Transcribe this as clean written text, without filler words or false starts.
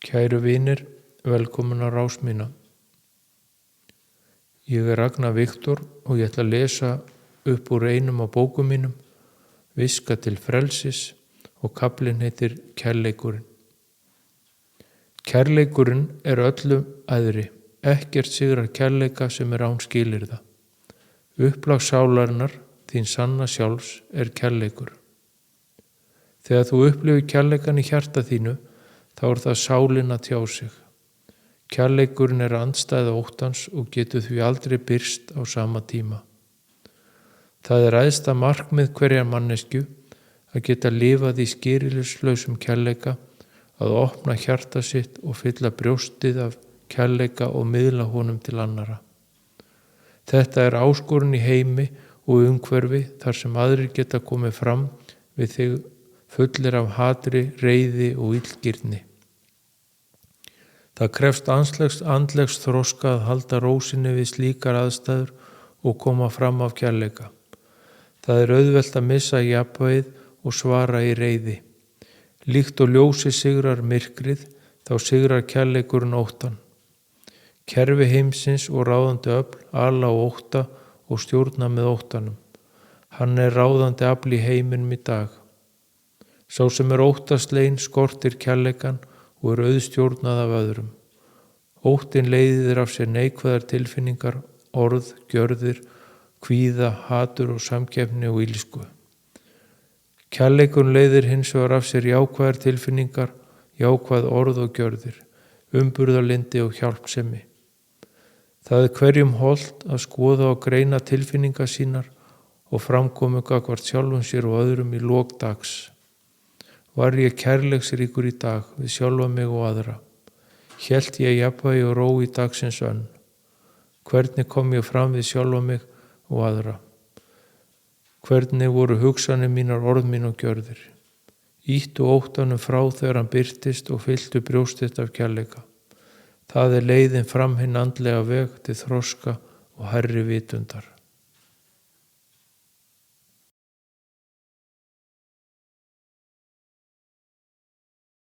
Kæru vinir, velkomin á Rás mína. Ég er Ragnar Viktor og ég ætla að lesa upp úr einum af bókum mínum, Viska til frelsis, og kaflinn heitir Kærleikurinn. Kærleikurinn er öllum æðri, ekkert sigrar kærleika sem er án skilyrða. Upplag sálarinnar, þín sanna sjálfs, er kærleikur. Þegar þú upplifir kærleikan í hjarta þínu, þá er það sálin að tjá sig. Kærleikurinn er andstæða óttans og getur því aldrei birst á sama tíma. Það er æðsta markmið hverjar manneskju að geta lifað í skýrlauslausum kærleika, að opna hjarta sitt og fylla brjóstið af kærleika og miðla honum til annara. Þetta er áskorun í heimi og umhverfi þar sem aðrir geta komið fram við þig fullir af hatri, reiði og illgirni. Það krefst andlegs þroska að halda rósinni við slíkar aðstæður og koma fram af kærleika. Það er auðvelt að missa jafnvægið og svara í reiði. Líkt og ljósi sigrar myrkrið, þá sigrar kærleikurinn óttan. Kerfi heimsins og ráðandi öfl ala á ótta og stjórna með óttanum. Hann er ráðandi afl í heiminum í dag. Sá sem er óttasleginn skortir kærleikan og er auðstjórnað af öðrum. Óttinn leiðir af sér neikvæðar tilfinningar, orð, gjörðir, kvíða, hatur og samkeppni og illsku. Kærleikurinn leiðir hins vegar af sér jákvæðar tilfinningar, jákvæð orð og gjörðir, umburðarlyndi og hjálpsemi. Það er hverjum hollt að skoða og greina tilfinningar sínar og framkomu gagnvart sjálfum sér og öðrum í lok dags. Var ég kærleiksríkur í dag við sjálfa mig og aðra? Hélt ég jafnvægi og ró í dagsins önn? Hvernig kom ég fram við sjálfa mig og aðra? Hvernig voru hugsanir mínar, orð mín og gjörðir? Ýttu óttanum frá þegar hann birtist og fylltu brjóstið af kærleika. Það er leiðin fram hinn andlega veg til þroska og hærri vitundar.